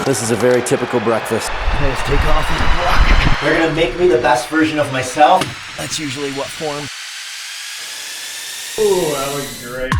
This is a very typical breakfast. Okay, let's take off and walk. They're gonna make me the best version of myself. That's usually what form. Ooh, that looks great.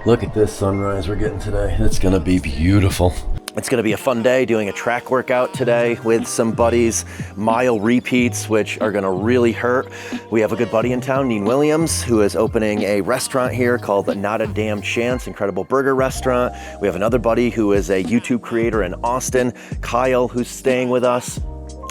Look at this sunrise we're getting today. It's gonna be beautiful. It's gonna be a fun day doing a track workout today with some buddies, mile repeats, which are gonna really hurt. We have a good buddy in town, Neen Williams, who is opening a restaurant here called the Not a Damn Chance, incredible burger restaurant. We have another buddy who is a YouTube creator in Austin, Kyle, who's staying with us.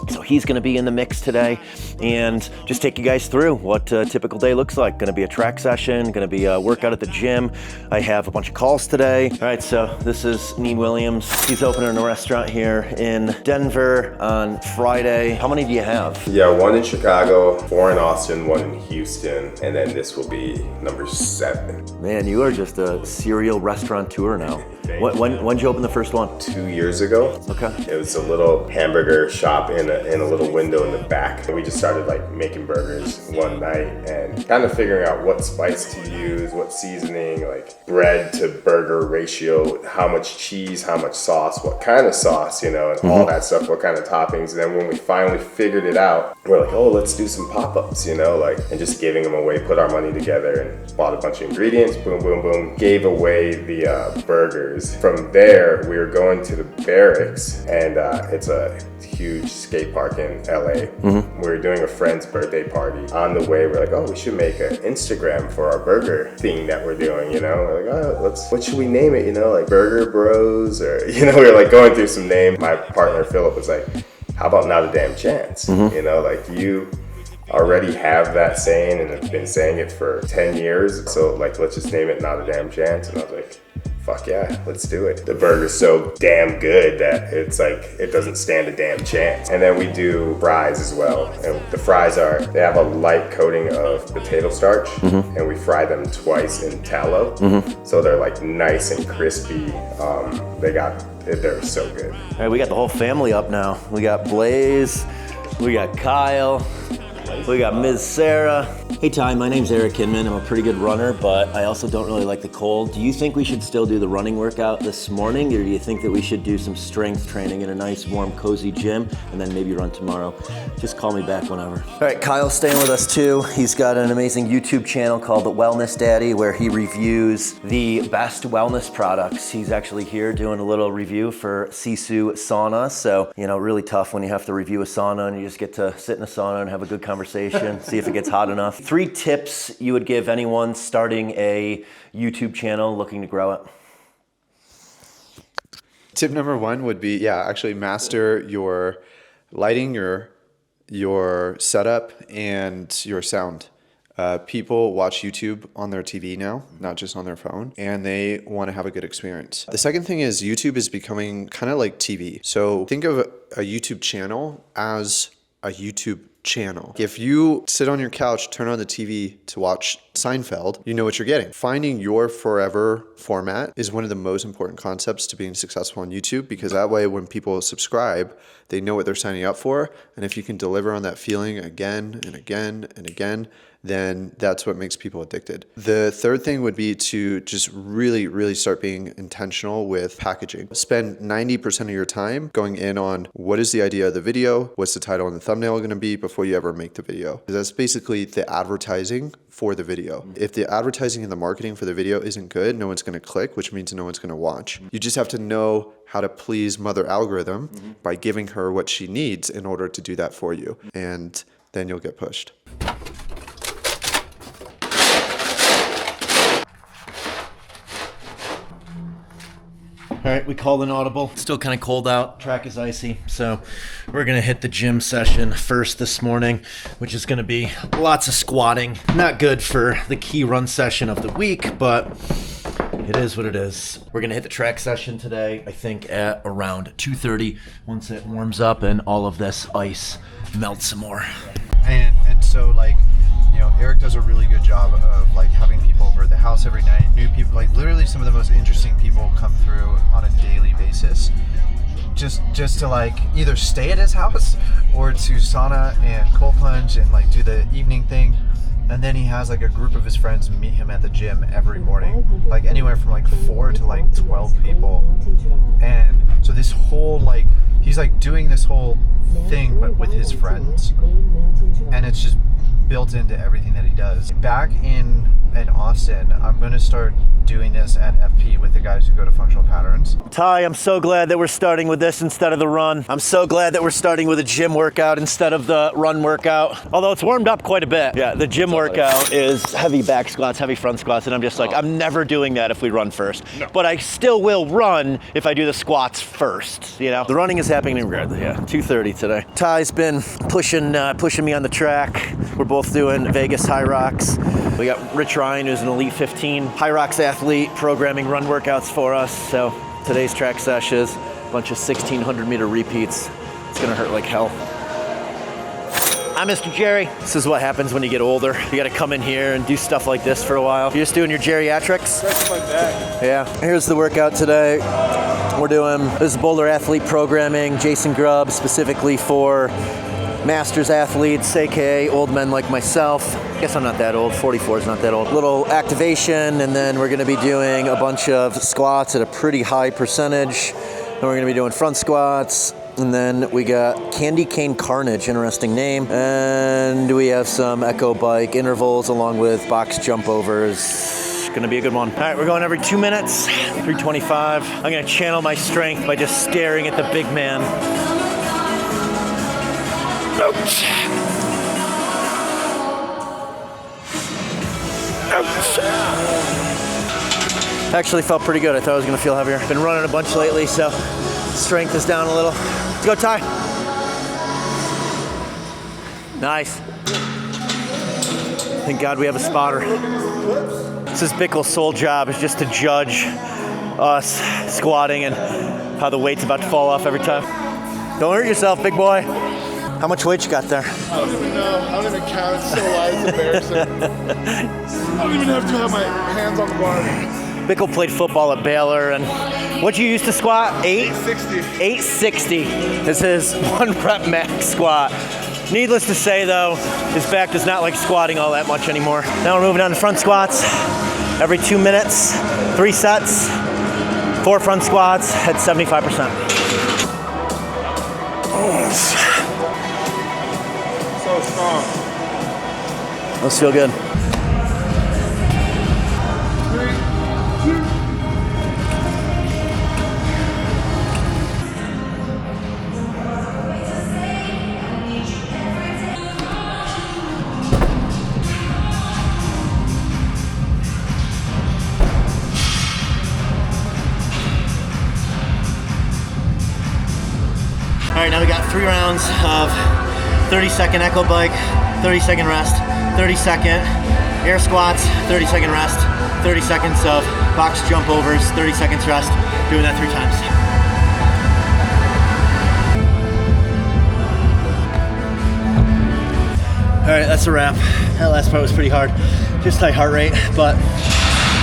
So he's gonna be in the mix today and just take you guys through what a typical day looks like. Gonna be a track session, gonna be a workout at the gym. I have a bunch of calls today. All right, so this is Neen Williams. He's opening a restaurant here in Denver on Friday. How many do you have? Yeah, 1 in Chicago, 4 in Austin, 1 in Houston, and then this will be number 7. Man, you are just a serial restaurateur now. When'd you open the first one? 2 years ago. Okay. It was a little hamburger shop in a little window in the back. And we just started like making burgers one night and kind of figuring out what spice to use, what seasoning, like bread to burger ratio, how much cheese, how much sauce, what kind of sauce, you know, and all that stuff, what kind of toppings. And then when we finally figured it out, we're like, oh, let's do some pop-ups, you know, like, and just giving them away, put our money together and bought a bunch of ingredients, boom, boom, boom, gave away the burgers. From there, we were going to the Barracks, and it's a huge skate park in LA. We were doing a friend's birthday party. On the way, we're like, oh, we should make an Instagram for our burger thing that we're doing, you know? We're like, oh, what should we name it, you know? Like Burger Bros, or, you know, we were like going through some names. My partner, Philip, was like, how about Not a Damn Chance? You know, like you already have that saying and have been saying it for 10 years. So like, let's just name it Not a Damn Chance. And I was like, fuck yeah, let's do it. The burger's so damn good that it's like, it doesn't stand a damn chance. And then we do fries as well. And the fries they have a light coating of potato starch, and we fry them twice in tallow. So they're like nice and crispy. They're so good. All right, we got the whole family up now. We got Blaze, we got Kyle, we got Ms. Sarah. Hey Ty, my name's Eric Kinman. I'm a pretty good runner, but I also don't really like the cold. Do you think we should still do the running workout this morning, or do you think that we should do some strength training in a nice, warm, cozy gym, and then maybe run tomorrow? Just call me back whenever. All right, Kyle's staying with us too. He's got an amazing YouTube channel called The Wellness Daddy, where he reviews the best wellness products. He's actually here doing a little review for Sisu Sauna. So, you know, really tough when you have to review a sauna and you just get to sit in a sauna and have a good conversation, see if it gets hot enough. 3 tips you would give anyone starting a YouTube channel looking to grow it. Tip number 1 would be, actually master your lighting, your setup, and your sound. People watch YouTube on their TV now, not just on their phone, and they want to have a good experience. The second thing is YouTube is becoming kind of like TV. So think of a YouTube channel as a YouTube channel. If you sit on your couch, turn on the TV to watch Seinfeld, you know what you're getting. Finding your forever format is one of the most important concepts to being successful on YouTube, because that way when people subscribe, they know what they're signing up for. And if you can deliver on that feeling again and again and again, then that's what makes people addicted. The third thing would be to just really, really start being intentional with packaging. Spend 90% of your time going in on what is the idea of the video, what's the title and the thumbnail going to be before you ever make the video. That's basically the advertising for the video. If the advertising and the marketing for the video isn't good, no one's going to click, which means no one's going to watch. You just have to know how to please Mother Algorithm by giving her what she needs in order to do that for you. And then you'll get pushed. All right, we called an audible. Still kind of cold out. Track is icy. So we're going to hit the gym session first this morning, which is going to be lots of squatting. Not good for the key run session of the week, but it is what it is. We're going to hit the track session today, I think at around 2:30 once it warms up and all of this ice melts some more. And so like, you know, Eric does a really good job of like having people over at the house every night, new people, like literally some of the most interesting people come through on a daily basis. Just to like either stay at his house or to sauna and cold plunge and like do the evening thing. And then he has like a group of his friends meet him at the gym every morning, like anywhere from like 4 to like 12 people. And so this whole like, he's like doing this whole thing but with his friends, and it's just built into everything that he does. Back in Austin, I'm going to start doing this at FP with the guys who go to Functional Patterns. Ty, I'm so glad that we're starting with this instead of the run. I'm so glad that we're starting with a gym workout instead of the run workout. Although it's warmed up quite a bit. Yeah, the gym workout is heavy back squats, heavy front squats, and I'm just like, I'm never doing that if we run first. No. But I still will run if I do the squats first, you know? The running is happening regardless, yeah. 2:30 today. Ty's been pushing me on the track. We're both doing Vegas Hyrox. We got Rich Ryan, who's an Elite 15 Hyrox athlete, programming run workouts for us. So today's track sesh is a bunch of 1,600 meter repeats. It's gonna hurt like hell. I'm Mr. Jerry. This is what happens when you get older. You gotta come in here and do stuff like this for a while. You're just doing your geriatrics? Stretch my back. Yeah. Here's the workout today. We're doing, this is Boulder Athlete Programming, Jason Grubb, specifically for Masters athletes, aka old men like myself. I guess I'm not that old, 44 is not that old. Little activation, and then we're gonna be doing a bunch of squats at a pretty high percentage. Then we're gonna be doing front squats, and then we got Candy Cane Carnage, interesting name. And we have some echo bike intervals along with box jump overs. Gonna be a good one. All right, we're going every 2 minutes, 325. I'm gonna channel my strength by just staring at the big man. Ouch. Ouch. Actually felt pretty good. I thought I was gonna feel heavier. Been running a bunch lately, so strength is down a little. Let's go, Ty. Nice. Thank God we have a spotter. This is Bickle's sole job, is just to judge us squatting and how the weight's about to fall off every time. Don't hurt yourself, big boy. How much weight you got there? I don't even know. I don't even count. It's so light. It's embarrassing. I don't even have to have my hands on the bar. Bickle played football at Baylor, and what'd you used to squat? 860. 860 is his 1 rep max squat. Needless to say, though, his back does not like squatting all that much anymore. Now we're moving on to front squats. Every 2 minutes, 3 sets, 4 front squats at 75%. So strong. Those feel good. All right, now we got 3 rounds of 30-second echo bike, 30-second rest, 30-second air squats, 30-second rest, 30 seconds of box jump overs, 30 seconds rest, doing that 3 times. All right, that's a wrap. That last part was pretty hard, just high heart rate, but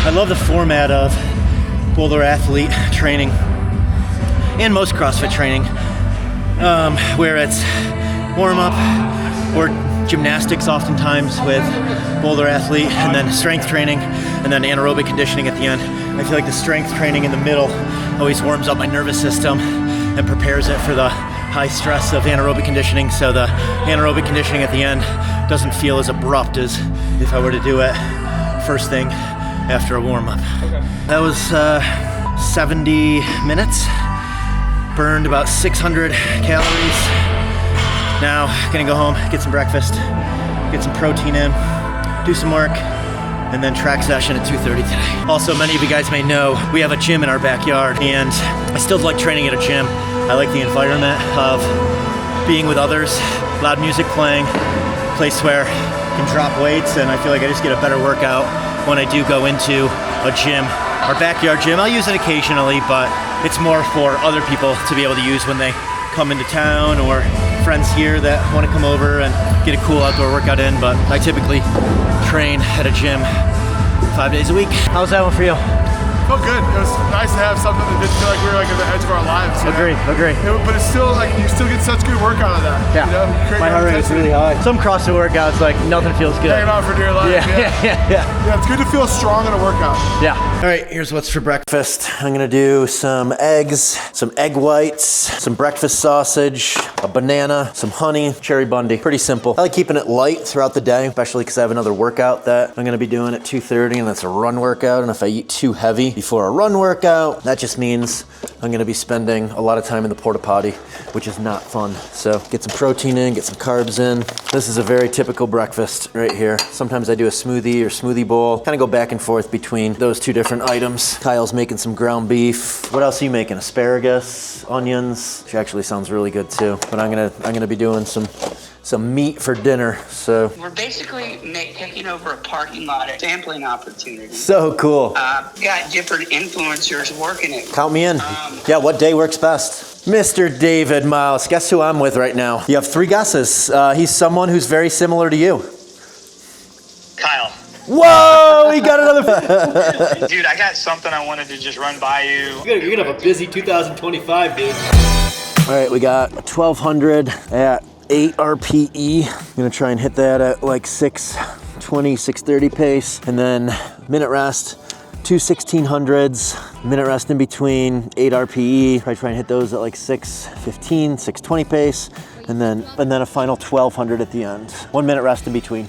I love the format of Boulder Athlete training and most CrossFit training, where it's warm up or gymnastics oftentimes with Boulder Athlete, and then strength training, and then anaerobic conditioning at the end. I feel like the strength training in the middle always warms up my nervous system and prepares it for the high stress of anaerobic conditioning, so the anaerobic conditioning at the end doesn't feel as abrupt as if I were to do it first thing after a warm-up. Okay. That was 70 minutes, burned about 600 calories. Now, gonna go home, get some breakfast, get some protein in, do some work, and then track session at 2:30 today. Also, many of you guys may know, we have a gym in our backyard, and I still like training at a gym. I like the environment of being with others, loud music playing, place where I can drop weights, and I feel like I just get a better workout when I do go into a gym. Our backyard gym, I'll use it occasionally, but it's more for other people to be able to use when they come into town, or friends here that want to come over and get a cool outdoor workout in. But I typically train at a gym 5 days a week. How's that one for you? felt good. It was nice to have something that didn't feel like we were like at the edge of our lives. Agree. But it's still like you still get such good workout out of that. Yeah. You know? You create My heart rate is intensity. really high. Some CrossFit workouts, like nothing feels good. Hanging on for dear life. Yeah. Yeah, it's good to feel strong in a workout. Yeah. All right, here's what's for breakfast. I'm gonna do some eggs, some egg whites, some breakfast sausage, a banana, some honey, cherry bundy. Pretty simple. I like keeping it light throughout the day, especially because I have another workout that I'm gonna be doing at 2:30, and that's a run workout. And if I eat too heavy before a run workout, that just means I'm gonna be spending a lot of time in the porta potty, which is not fun. So get some protein in, get some carbs in. This is a very typical breakfast right here. Sometimes I do a smoothie or smoothie bowl. Kind of go back and forth between those two different items. Kyle's making some ground beef. What else are you making? Asparagus, onions, which actually sounds really good too. But I'm gonna be doing some meat for dinner. So We're basically taking over a parking lot at sampling opportunity. so cool. Got different influencers working it. Count me in. Yeah, what day works best? Mr. David Miles. Guess who I'm with right now? You have 3 guesses. He's someone who's very similar to you. Kyle. Whoa, he got another. Dude, I got something I wanted to just run by you. You're gonna have a busy 2025, dude. All right, we got 1200 at 8 RPE. I'm gonna try and hit that at like 6:20, 6:30 pace, and then minute rest, 2 1600s, minute rest in between, 8 RPE. Probably try and hit those at like 6:15, 6:20 pace, and then a final 1200 at the end. 1 minute rest in between.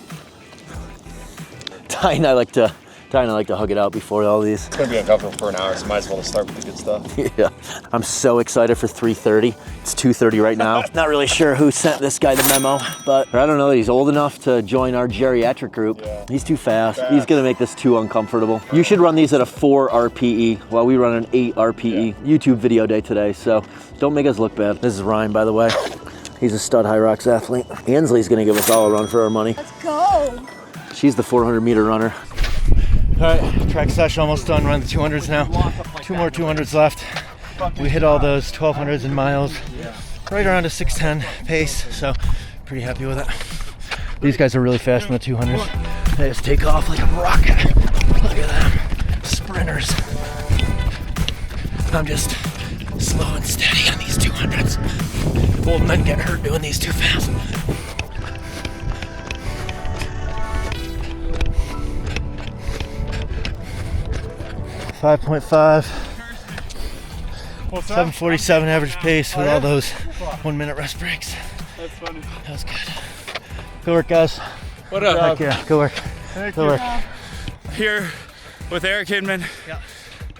Ty and I like to hug it out before all these. It's gonna be uncomfortable for an hour, so might as well start with the good stuff. Yeah, I'm so excited for 3:30. It's 2:30 right now. Not really sure who sent this guy the memo, but I don't know that he's old enough to join our geriatric group. Yeah. He's too fast. He's gonna make this too uncomfortable. You should run these at a 4 RPE while we run an 8 RPE. YouTube video day today, so don't make us look bad. This is Ryan, by the way. He's a stud Hyrox athlete. Ansley's gonna give us all a run for our money. Let's go. She's the 400-meter runner. All right, track session almost done. Running the 200s now. 2 more 200s left. We hit all those 1200s in miles, right around a 6:10 pace. So pretty happy with it. These guys are really fast in the 200s. They just take off like a rocket. Look at them, sprinters. I'm just slow and steady on these 200s. Old men get hurt doing these too fast. 5.5, 747 average pace with all those 1 minute rest breaks. That's funny. That was good. Good work, guys. What up? Yeah, good work. Thank Good you. work. Here with Eric Hidman,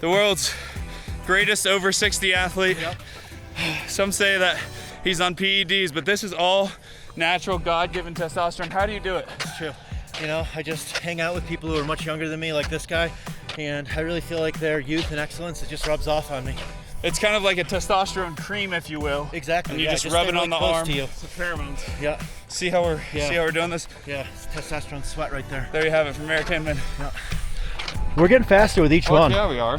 the world's greatest over 60 athlete. Some say that he's on PEDs, but this is all natural, God-given testosterone. How do you do it? It's true. You know, I just hang out with people who are much younger than me, like this guy, and I really feel like their youth and excellence, it just rubs off on me. It's kind of like a testosterone cream, if you will. Exactly. And you yeah, just rub stay it on really the close arm. to you. It's a pheromone. Yeah, See how we're doing this? yeah. It's testosterone sweat right there. There you have it from Eric Hidman. We're getting faster with each one. Yeah, we are.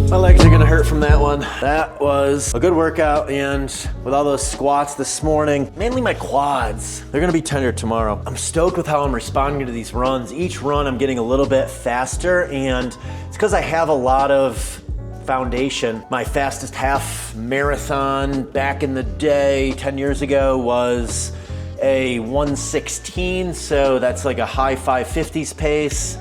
My legs are gonna hurt from that one. That was a good workout, and with all those squats this morning, mainly my quads, they're gonna be tender tomorrow. I'm stoked with how I'm responding to these runs. Each run I'm getting a little bit faster, and it's because I have a lot of foundation. My fastest half marathon back in the day, 10 years ago, was a 1:16, so that's like a high 550s pace.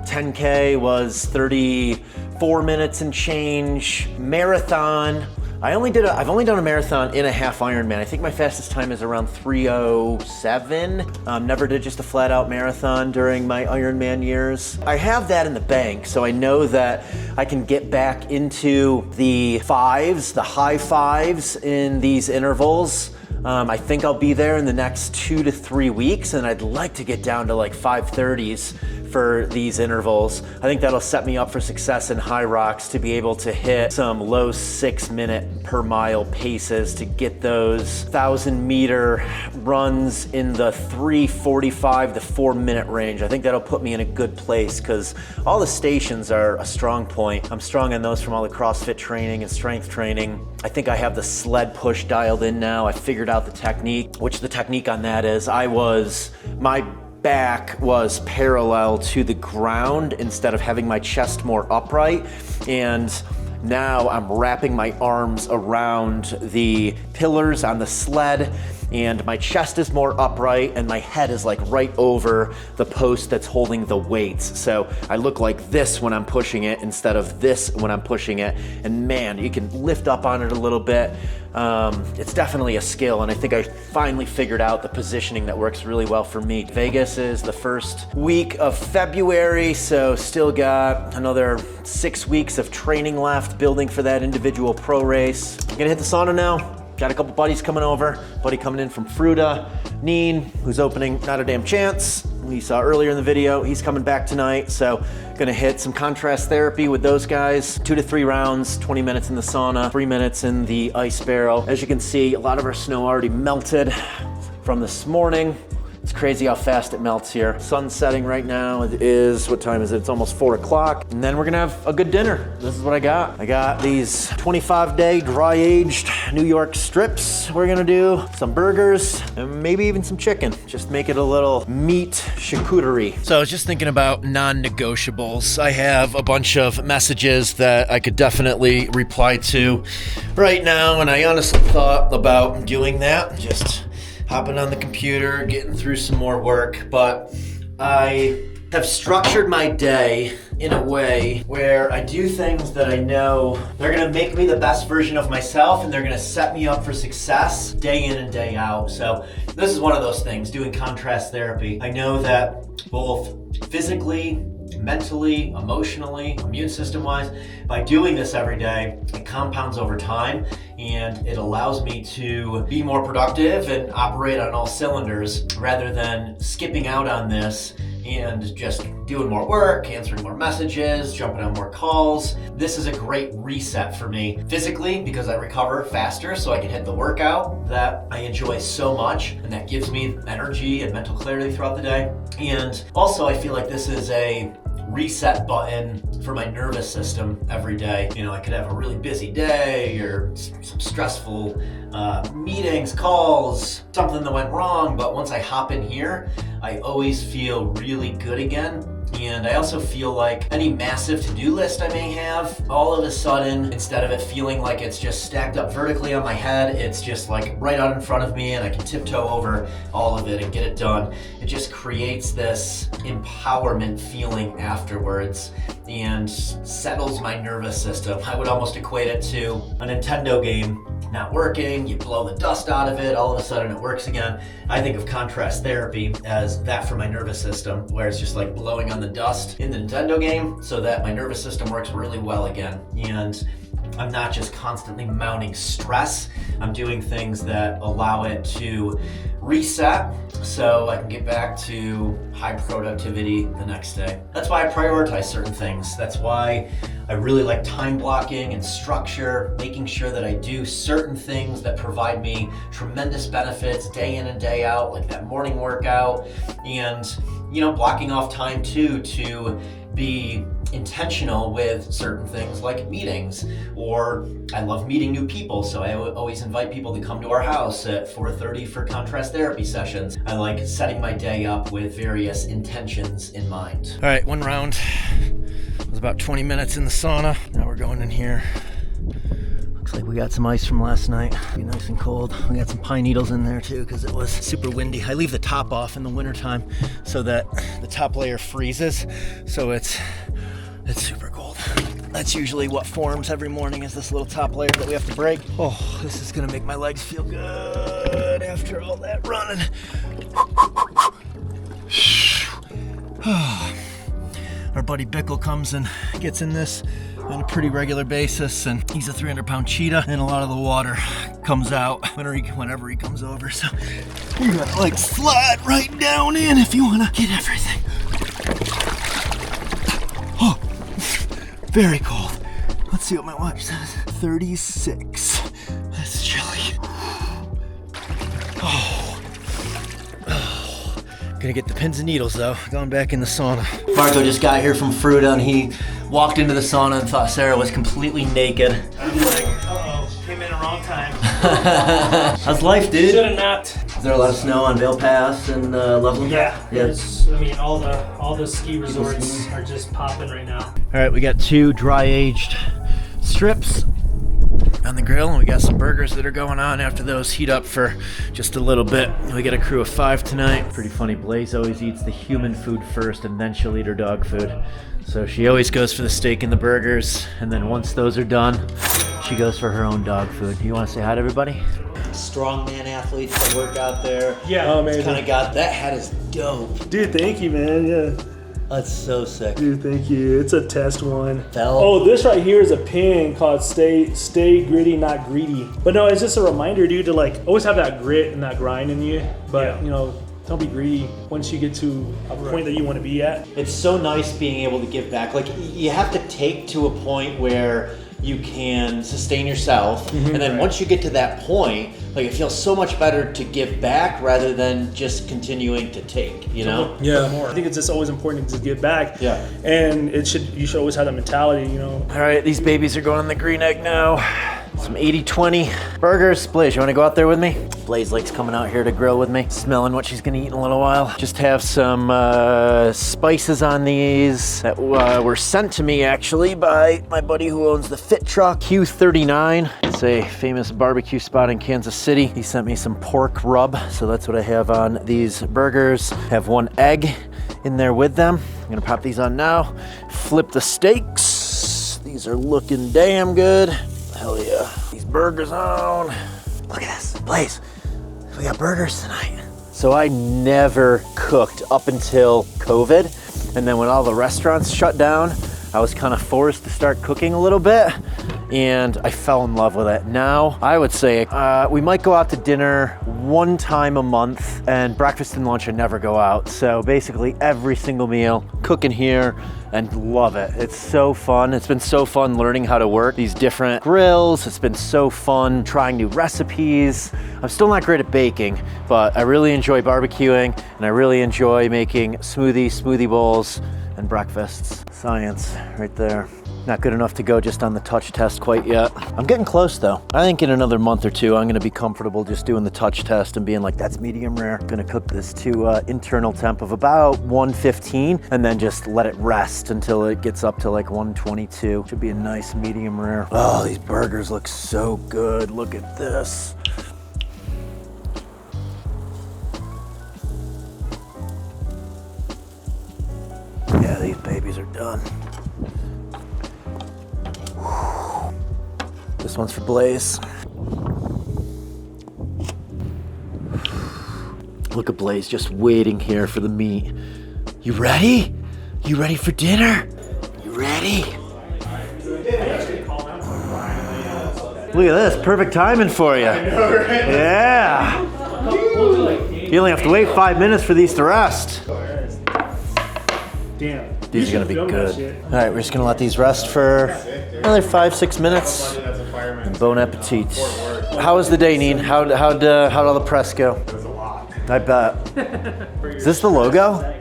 10K was 34 minutes and change. Marathon, I've only done a marathon in a half Ironman. I think my fastest time is around 3:07. Never did just a flat out marathon during my Ironman years. I have that in the bank, so I know that I can get back into the fives, the high fives in these intervals. I think I'll be there in the next 2 to 3 weeks, and I'd like to get down to like 5:30s for these intervals. I think that'll set me up for success in Hyrox to be able to hit some low 6-minute per mile paces to get those 1,000-meter runs in the 3:45 to 4-minute range. I think that'll put me in a good place because all the stations are a strong point. I'm strong on those from all the CrossFit training and strength training. I think I have the sled push dialed in now. I figured out the technique, which the technique on that is my back was parallel to the ground instead of having my chest more upright. And now I'm wrapping my arms around the pillars on the sled, and my chest is more upright and my head is like right over the post that's holding the weights. So I look like this when I'm pushing it instead of this when I'm pushing it. And man, you can lift up on it a little bit. It's definitely a skill, and I think I finally figured out the positioning that works really well for me. Vegas is the first week of February, so still got another 6 weeks of training left, building for that individual pro race. I'm gonna hit the sauna now. Got a couple buddies coming over. Buddy coming in from Fruta, Neen, who's opening Not a Damn Chance. We saw earlier in the video, he's coming back tonight. So gonna hit some contrast therapy with those guys. 2 to 3 rounds, 20 minutes in the sauna, 3 minutes in the ice barrel. As you can see, a lot of our snow already melted from this morning. It's crazy how fast it melts here. Sun's setting right now. It is, what time is it? It's almost 4 o'clock. And then we're gonna have a good dinner. This is what I got. I got these 25-day dry-aged New York strips. We're gonna do some burgers and maybe even some chicken. Just make it a little meat charcuterie. So I was just thinking about non-negotiables. I have a bunch of messages that I could definitely reply to right now, and I honestly thought about doing that. Just hopping on the computer, getting through some more work, but I have structured my day in a way where I do things that I know they're gonna make me the best version of myself, and they're gonna set me up for success day in and day out. So this is one of those things, doing contrast therapy. I know that both physically, mentally, emotionally, immune system wise, by doing this every day, it compounds over time, and it allows me to be more productive and operate on all cylinders rather than skipping out on this and just doing more work, answering more messages, jumping on more calls. This is a great reset for me physically because I recover faster, so I can hit the workout that I enjoy so much, and that gives me energy and mental clarity throughout the day. And also I feel like this is a reset button for my nervous system every day. You know, I could have a really busy day or some stressful meetings, calls, something that went wrong, but once I hop in here, I always feel really good again. And I also feel like any massive to-do list I may have, all of a sudden, instead of it feeling like it's just stacked up vertically on my head, it's just like right out in front of me and I can tiptoe over all of it and get it done. It just creates this empowerment feeling afterwards and settles my nervous system. I would almost equate it to a Nintendo game not working, you blow the dust out of it, all of a sudden it works again. I think of contrast therapy as that for my nervous system, where it's just like blowing on the dust in the Nintendo game so that my nervous system works really well again. And I'm not just constantly mounting stress, I'm doing things that allow it to reset so I can get back to high productivity the next day. That's why I prioritize certain things. That's why I really like time blocking and structure, making sure that I do certain things that provide me tremendous benefits day in and day out, like that morning workout, and blocking off time too to be intentional with certain things like meetings, or I love meeting new people, so I always invite people to come to our house at 4:30 for contrast therapy sessions. I like setting my day up with various intentions in mind. All right, one round. It was about 20 minutes in the sauna. Now we're going in here. Looks like we got some ice from last night. Be nice and cold. We got some pine needles in there too because it was super windy. I leave the top off in the wintertime so that the top layer freezes, so it's super cold. That's usually what forms every morning, is this little top layer that we have to break. Oh, this is gonna make my legs feel good after all that running. Our buddy Bickle comes and gets in this on a pretty regular basis, and he's a 300-pound cheetah, and a lot of the water comes out whenever he comes over. So you gotta like slide right down in if you wanna get everything. Oh, very cold. Let's see what my watch says. 36. That's chilly. Gonna get the pins and needles though, going back in the sauna. Marco just got here from Fruta and he walked into the sauna and thought Sarah was completely naked. I was like, uh-oh, came in the wrong time. How's life, dude? Should've not Is there a lot of snow on Vail Pass and Loveland? Yeah, Yeah. it's, I mean, all the ski resorts are just popping right now. All right, we got 2 dry-aged strips on the grill, and we got some burgers that are going on after those heat up for just a little bit. We got a crew of 5 tonight. Pretty funny, Blaze always eats the human food first, and then she'll eat her dog food. So she always goes for the steak and the burgers, and then once those are done, she goes for her own dog food. You want to say hi to everybody? Strongman athletes that work out there. Yeah. Oh, amazing. Kind of got that hat is dope. Dude, thank you, man. Yeah. That's so sick. Dude, thank you. It's a test one. Fell. Oh, this right here is a pin called Stay Gritty, Not Greedy. But no, it's just a reminder, dude, to like always have that grit and that grind in you. But you know, don't be greedy once you get to a point that you want to be at. It's so nice being able to give back. Like, you have to take to a point where you can sustain yourself, and then once you get to that point, like, it feels so much better to give back rather than just continuing to take, you know? Yeah. I think it's just always important to give back. Yeah. And you should always have that mentality, you know. All right, these babies are going on the green egg now. Some 80-20 burgers. Blaze, you want to go out there with me? Blaze likes coming out here to grill with me, smelling what she's gonna eat in a little while. Just have some spices on these that were sent to me actually by my buddy who owns the Fit Truck, Q39. It's a famous barbecue spot in Kansas City. He sent me some pork rub, so that's what I have on these burgers. Have 1 egg in there with them. I'm gonna pop these on now. Flip the steaks. These are looking damn good. Hell yeah. These burgers on. Look at this, Blaze. We got burgers tonight. So I never cooked up until COVID. And then when all the restaurants shut down, I was kind of forced to start cooking a little bit. And I fell in love with it. Now, I would say we might go out to dinner 1 time a month, and breakfast and lunch I never go out. So basically every single meal, cooking here, and love it. It's so fun. It's been so fun learning how to work these different grills. It's been so fun trying new recipes. I'm still not great at baking, but I really enjoy barbecuing, and I really enjoy making smoothie bowls, and breakfasts. Science right there. Not good enough to go just on the touch test quite yet. I'm getting close though. I think in another month or 2, I'm gonna be comfortable just doing the touch test and being like, that's medium rare. Gonna cook this to internal temp of about 115 and then just let it rest until it gets up to like 122. Should be a nice medium rare. Oh, these burgers look so good. Look at this. Yeah, these babies are done. This one's for Blaze. Look at Blaze just waiting here for the meat. You ready? You ready for dinner? You ready? Look at this, perfect timing for you. Yeah. You only have to wait 5 minutes for these to rest. Damn. These are gonna be good. All right, we're just gonna let these rest for another 5-6 minutes. And bon appetit. How was the day, Neen? How'd all the press go? It was a lot. I bet. Is this the logo?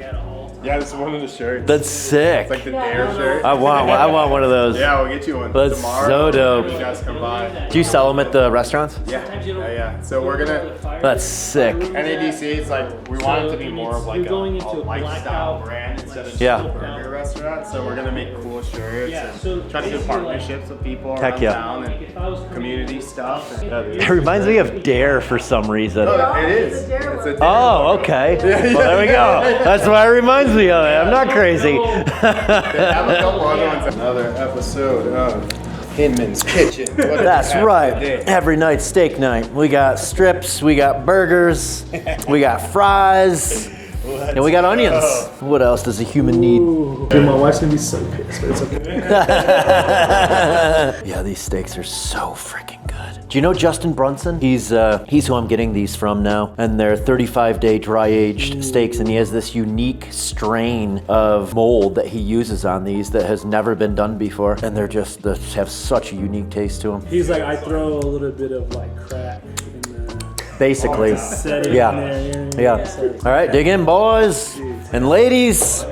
Yeah, this is one of the shirts. That's sick. It's like the Dare shirt. I want one of those. Yeah, we'll get you one. That's tomorrow. so dope. You guys come by. Do you sell them at the restaurants? Yeah. So we're gonna. That's sick. NADC, it's like we want it to be more of like a lifestyle brand instead of just Yeah. a burger restaurant. So we're gonna make cool shirts and try to do partnerships with people Heck around yeah. town and community stuff. It reminds me of Dare for some reason. Oh, it is. It's a Dare Oh, okay. Well, there we go. That's what it reminds me of it. I'm not crazy. They have a couple other ones. Another episode of Hinman's Kitchen. What did That's we have right. today? Every night steak night. We got strips, we got burgers, we got fries, and we got onions. What else does a human need? Dude, my wife's gonna be so pissed, but it's okay. Yeah, these steaks are so freaking good. Do you know Justin Brunson? He's who I'm getting these from now, and they're 35-day dry-aged steaks, and he has this unique strain of mold that he uses on these that has never been done before, and they have such a unique taste to them. He's like, I throw a little bit of like crack in the Basically, set it yeah, in there. yeah. All right, dig in, boys and ladies.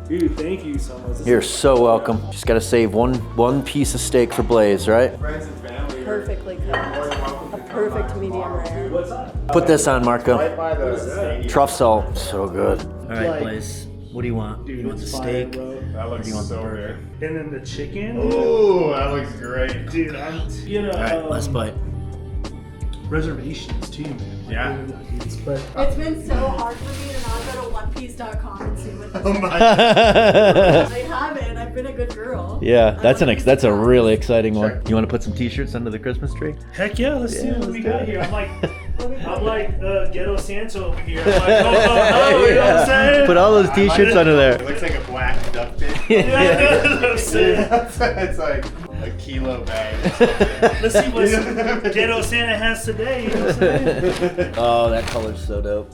Dude, thank you so much. You're so welcome. Just gotta save one piece of steak for Blaze, right? Friends and family. perfectly cooked. A perfect medium rare. Put this on, Marco. Right by the Truff salt, so good. All right, Like- Blaze. What do you want? Dude, You want the it's fire, steak? bro. That Or looks do you want the so burger? good. And then the chicken. Ooh, that looks great. Dude, I'm All right, last bite. reservations too, man. Yeah. But It's been so hard for me to not go to onepiece.com and see what this Oh my I haven't. I've been a good girl. Yeah, that's I wanna be that's a surprised. really exciting one. You want to put some T-shirts under the Christmas tree? heck yeah, let's see what let's we do got it. here. I'm like Ghetto Santa over here. I'm like, oh, you know what I'm saying? Put all those T-shirts under It there. looks like a black duck bit. Yeah, that's what I'm saying. It's like a kilo bag. Let's see what Ghetto Santa has today. You know what I'm saying? Oh, that color's so dope.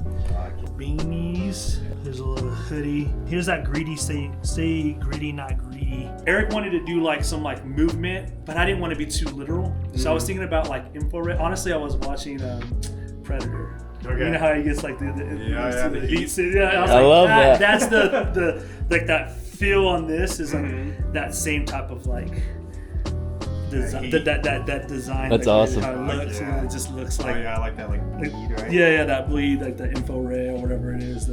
Beanies. There's a little hoodie. Here's that greedy, stay greedy, not greedy. Eric wanted to do like some like movement, but I didn't want to be too literal. So I was thinking about like infrared. Honestly, I was watching Predator. Okay. You know how he gets like the the beats. Yeah, I love that. That's the like that feel on this is like that same type of like design. That design. That's like, awesome. How it looks. Yeah. It just looks like. I like that like bleed, right? Yeah, that bleed, like the infrared or whatever it is.